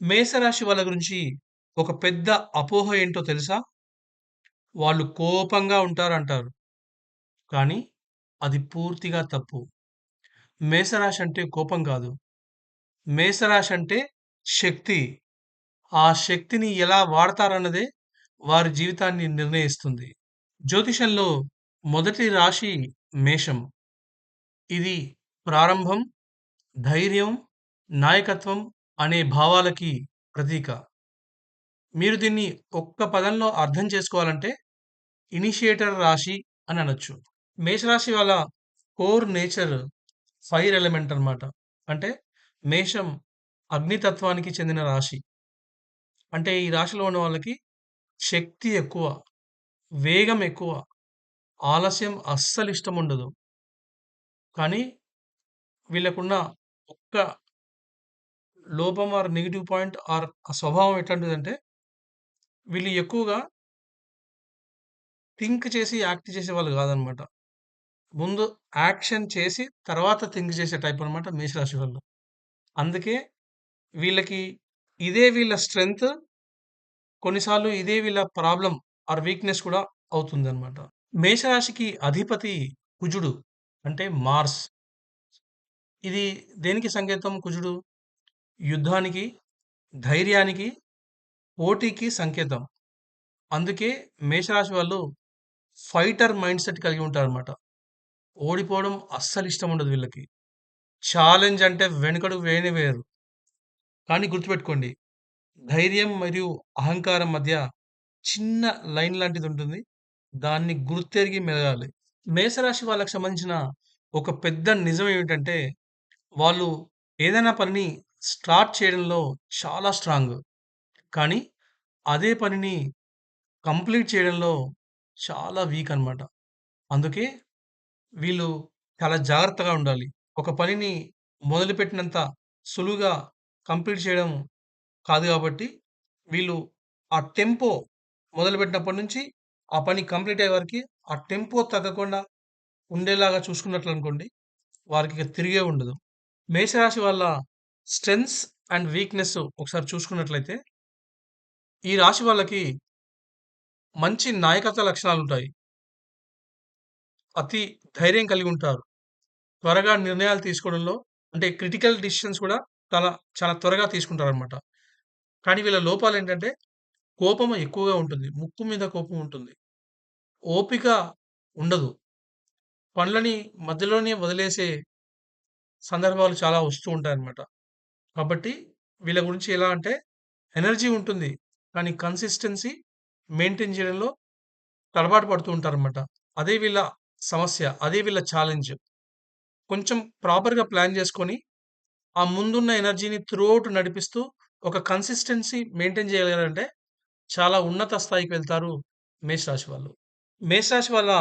మేషరాశి వాళ్ళ గురించి ఒక పెద్ద అపోహ ఏంటో తెలుసా? వాళ్ళు కోపంగా ఉంటారంటారు. కానీ అది పూర్తిగా తప్పు. మేషరాశి అంటే కోపం కాదు. మేషరాశి అంటే శక్తి. ఆ శక్తిని ఎలా వాడతారన్నదే వారి జీవితాన్ని నిర్ణయిస్తుంది. జ్యోతిషంలో మొదటి రాశి మేషం. ఇది ప్రారంభం, ధైర్యం, నాయకత్వం అనే భావాలకి ప్రతీక. మీరు దీన్ని ఒక్క పదంలో అర్థం చేసుకోవాలంటే ఇనిషియేటర్ రాశి అని అనొచ్చు. మేషరాశి వాళ్ళ కోర్ నేచర్ ఫైర్ ఎలిమెంట్ అన్నమాట. అంటే మేషం అగ్నితత్వానికి చెందిన రాశి. అంటే ఈ రాశిలో ఉన్న వాళ్ళకి శక్తి ఎక్కువ, వేగం ఎక్కువ, ఆలస్యం అస్సలు ఇష్టముండదు. కానీ వీళ్ళకున్న ఒక్క లోపం ఆర్ నెగెటివ్ పాయింట్ ఆర్ ఆ స్వభావం ఎట్లాంటిదంటే వీళ్ళు ఎక్కువగా థింక్ చేసి యాక్ట్ చేసేవాళ్ళు కాదనమాట. ముందు యాక్షన్ చేసి తర్వాత థింక్ చేసే టైప్ అన్నమాట మేషరాశి వాళ్ళు. అందుకే వీళ్ళకి ఇదే వీళ్ళ స్ట్రెంగ్త్. కొన్నిసార్లు ఇదే వీళ్ళ ప్రాబ్లమ్ ఆర్ వీక్‌నెస్ కూడా అవుతుందన్నమాట. మేషరాశికి అధిపతి కుజుడు. అంటే మార్స్. ఇది దేనికి సంకేతం కుజుడు? యుద్ధానికి, ధైర్యానికి, పోటీకి సంకేతం. అందుకే మేషరాశి వాళ్ళు ఫైటర్ మైండ్‌సెట్ కలిగి ఉంటారన్నమాట. ఓడిపోవడం అస్సలు ఇష్టం ఉండదు వీళ్ళకి. ఛాలెంజ్ అంటే వెనకడుగు వేయనే వేయరు. కానీ గుర్తుపెట్టుకోండి, ధైర్యం మరియు అహంకారం మధ్య చిన్న లైన్ లాంటిదుంటుంది. దాన్ని గుర్తెరిగి మెలగాలి. మేషరాశి వాళ్ళకి సంబంధించిన ఒక పెద్ద నిజం ఏమిటంటే, వాళ్ళు ఏదైనా పనిని స్టార్ట్ చేయడంలో చాలా స్ట్రాంగ్. కానీ అదే పనిని కంప్లీట్ చేయడంలో చాలా వీక్ అన్నమాట. అందుకే వీళ్ళు చాలా జాగ్రత్తగా ఉండాలి. ఒక పనిని మొదలుపెట్టినంత సులువుగా కంప్లీట్ చేయడం కాదు గాబట్టి, వీళ్ళు ఆ టెంపో మొదలుపెట్టినప్పటి నుంచి ఆ పని కంప్లీట్ అయ్యే వరకి ఆ టెంపో తగ్గకుండా ఉండేలాగా చూసుకున్నట్లనుకోండి, వారికిక తిరిగే ఉండదు. మేషరాశి వాళ్ళ స్ట్రెంగ్త్స్ అండ్ వీక్‌నెస్ ఒకసారి చూసుకున్నట్లయితే, ఈ రాశి వాళ్ళకి మంచి నాయకత్వ లక్షణాలుంటాయి. అతి ధైర్యం కలిగుంటారు. త్వరగా నిర్ణయాలు తీసుకోవడంలో అంటే క్రిటికల్ డెసిషన్స్ కూడా చాలా చాలా త్వరగా తీసుకుంటారనమాట. కానీ వీళ్ళ లోపాలేంటంటే కోపం ఎక్కువగా ఉంటుంది. ముక్కు మీద కోపం ఉంటుంది. ఓపిక ఉండదు. పనులని మధ్యలోనే వదిలేసే సందర్భాలు చాలా వస్తూ ఉంటాయన్నమాట. కాబట్టి వీళ్ళ గురించి ఎలా అంటే ఎనర్జీ ఉంటుంది. కానీ కన్సిస్టెన్సీ మెయింటైన్ చేయడంలో తడబాటు పడుతూ ఉంటారన్నమాట. అదే వీళ్ళ సమస్య. అదే వీళ్ళ ఛాలెంజ్. కొంచెం ప్రాపర్‌గా ప్లాన్ చేసుకొని ఆ ముందున్న ఎనర్జీని త్రూఔట్ నడిపిస్తూ ఒక కన్సిస్టెన్సీ మెయింటైన్ చేయగలిగారంటే చాలా ఉన్నత స్థాయికి వెళ్తారు మేషరాశి వాళ్ళు. మేషరాశి వాళ్ళ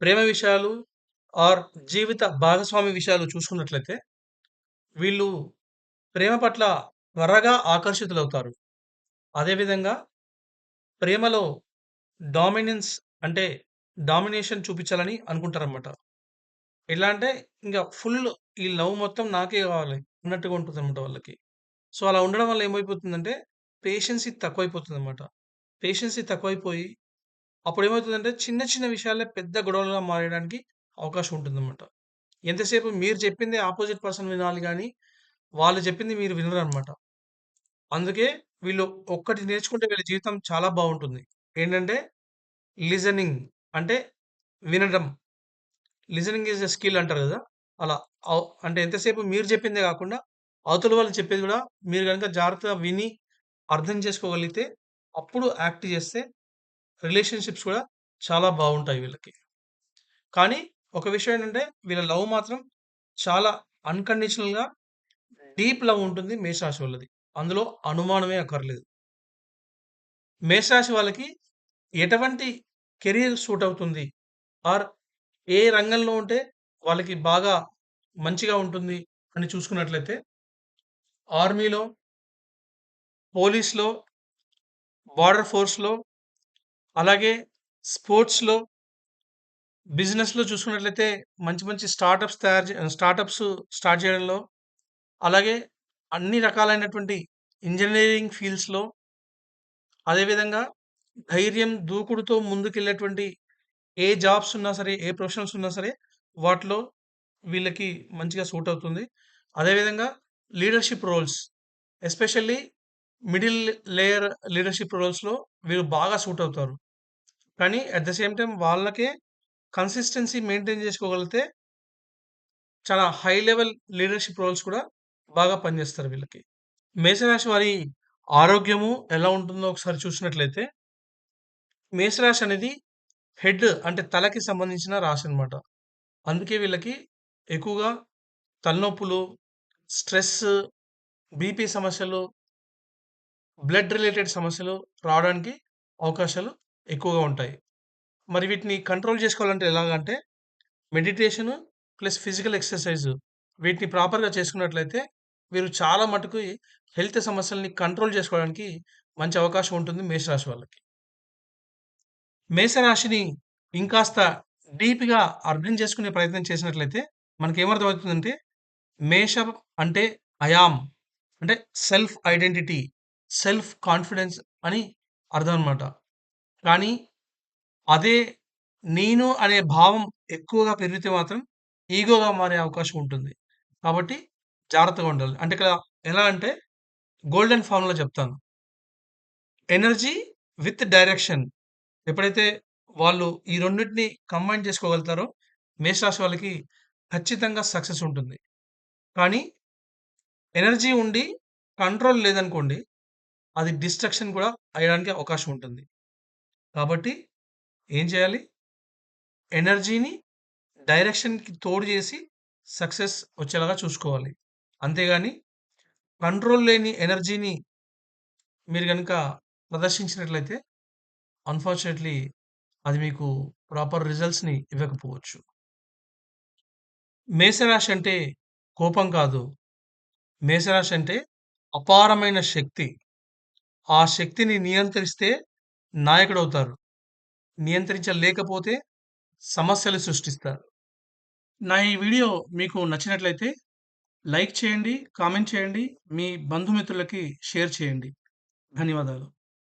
ప్రేమ విషయాలు ఆర్ జీవిత భాగస్వామి విషయాలు చూసుకున్నట్లయితే వీళ్ళు ప్రేమ పట్ల త్వరగా ఆకర్షితులవుతారు. అదేవిధంగా ప్రేమలో డామినెన్స్ అంటే డామినేషన్ చూపించాలని అనుకుంటారన్నమాట. ఎలా అంటే ఇంగ ఫుల్ ఈ లవ్ మొత్తం నాకే కావాలి అన్నట్టుగా ఉంటదన్నమాట వాళ్ళకి. సో, అలా ఉండడం వల్ల ఏమైపోతుందంటే పేషెన్సీ తక్కువైపోతుందన్నమాట. పేషెన్సీ తక్కువైపోయి అప్పుడేమవుతదంటే చిన్న చిన్న విషయాలే పెద్ద గొడవలుగా మారేయడానికి అవకాశం ఉంటుందన్నమాట. ఎంతసేపు మీరు చెప్పిందే అపోజిట్ పర్సన్ వినాలి గానీ, వాళ్ళు చెప్పింది మీరు వినరనమాట. అందుకే వీళ్ళు ఒక్కటి నేర్చుకుంటే వీళ్ళ జీవితం చాలా బావుంటుంది. ఏంటంటే లిజనింగ్ అంటే వినడం. లిజనింగ్ ఈజ్ ఎ స్కిల్ అంటారు గదా! అలా అంటే ఎంతసేపు మీరు చెప్పిందే గాకుండా, అవతల వాళ్ళు చెప్పేది గూడా మీరు గనుక జాగ్రత్తగా విని, అర్థం చేసుకోగలిగితే, అప్పుడు యాక్ట్ జేస్తే రిలేషన్‌షిప్స్ కూడా చాలా బావుంటాయి వీళ్ళకి. కానీ ఒక విషయం ఏంటంటే, వీళ్ళ లవ్ మాత్రం చాలా అన్‌కండిషనల్‌గా డీప్ లవ్ ఉంటుంది మేషరాశి వాళ్ళది. అందులో అనుమానమే అక్కర్లేదు. మేషరాశి వాళ్ళకి ఎటువంటి కెరియర్ సూట్ అవుతుంది? ఆర్ ఏ రంగంలో ఉంటే వాళ్ళకి బాగా మంచిగా ఉంటుంది అని చూసుకున్నట్లయితే, ఆర్మీలో, పోలీస్‌లో, బార్డర్ ఫోర్స్‌లో, అలాగే స్పోర్ట్స్‌లో, బిజినెస్‌లో చూసుకున్నట్లయితే మంచి మంచి స్టార్టప్స్ స్టార్ట్ చేయడంలో, అలాగే అన్ని రకాలైనటువంటి ఇంజినీరింగ్ ఫీల్డ్స్‌లో అదేవిధంగా ధైర్యం, దూకుడుతో ముందుకెళ్ళేటువంటి ఏ జాబ్స్ ఉన్నా సరే, ఏ ప్రొఫెషన్స్ ఉన్నా సరే, వాటిలో వీళ్ళకి మంచిగా సూట్ అవుతుంది. అదేవిధంగా leadership roles especially middle layer leadership రోల్స్‌లో వీళ్ళు బాగా సూట్ అవుతారు. కానీ అట్ ద సేమ్ టైమ్ వాళ్ళకే కన్సిస్టెన్సీ మెయింటైన్ చేసుకోగలిగితే చాలా హై లెవెల్ లీడర్‌షిప్ రోల్స్ కూడా బాగా పనిచేస్తారు వీళ్ళకి. మేషరాశి వారి ఆరోగ్యము ఎలా ఉంటుందో ఒకసారి చూసినట్లయితే, మేషరాశి అనేది హెడ్ అంటే తలకి సంబంధించిన రాశనమాట. అందుకే వీళ్ళకి ఎక్కువగా తలనొప్పులు, స్ట్రెస్, బీపీ సమస్యలు, బ్లడ్ రిలేటెడ్ సమస్యలు రావడానికి అవకాశాలు ఎక్కువగా ఉంటాయి. మరి వీటిని కంట్రోల్ చేసుకోవాలంటే ఎలాగంటే మెడిటేషను ప్లస్ ఫిజికల్ ఎక్సర్‌సైజ్ వీటిని ప్రాపర్‌గా చేసుకున్నట్లయితే వీరు చాలా మటుకు హెల్త్ సమస్యల్ని కంట్రోల్ చేసుకోవడానికి మంచి అవకాశం ఉంటుంది మేషరాశి వాళ్ళకి. మేషరాశిని ఇంకాస్త డీప్‌గా అర్థం చేసుకునే ప్రయత్నం చేసినట్లయితే మనకేమర్థమవుతుందంటే మేషం అంటే ఐ యామ్ అంటే సెల్ఫ్ ఐడెంటిటీ, సెల్ఫ్ కాన్ఫిడెన్స్ అని అర్థం అన్నమాట. కానీ అదే నేను అనే భావం ఎక్కువగా పెరిగితే మాత్రం ఈగోగా మారే అవకాశం ఉంటుంది. కాబట్టి జాగ్రత్తగా ఉండాలి. అంటే ఇక్కడ ఎలా అంటే గోల్డెన్ ఫార్ములా చెప్తాను. ఎనర్జీ విత్ డైరెక్షన్ ఎప్పుడైతే వాళ్ళు ఈ రెండిటిని కంబైన్ చేసుకోగలుగుతారో మేషరాశి వాళ్ళకి ఖచ్చితంగా సక్సెస్ ఉంటుంది. కానీ ఎనర్జీ ఉండి కంట్రోల్ లేదనుకోండి అది డిస్ట్రక్షన్ కూడా అయ్యడానికి అవకాశం ఉంటుంది. కాబట్టి ఏం చేయాలి? ఎనర్జీని డైరెక్షన్‌కి తోడు చేసి సక్సెస్ వచ్చేలాగా చూసుకోవాలి. అంతేగాని కంట్రోల్ లేని ఎనర్జీని మీరు గనుక ప్రదర్శించినట్లయితే అన్‌ఫార్చునేట్‌లీ అది మీకు ప్రాపర్ రిజల్ట్స్‌ని ఇవ్వకపోవచ్చు. మేషరాశి అంటే కోపం కాదు. మేషరాశి అంటే అపారమైన శక్తి. ఆ శక్తిని నియంత్రిస్తే నాయకుడవుతారు. నియంత్రించలేకపోతే సమస్యలు సృష్టిస్తారు. నా ఈ వీడియో మీకు నచ్చినట్లయితే లైక్ చేయండి, కామెంట్ చేయండి, మీ బంధుమిత్రులకి షేర్ చేయండి. ధన్యవాదాలు.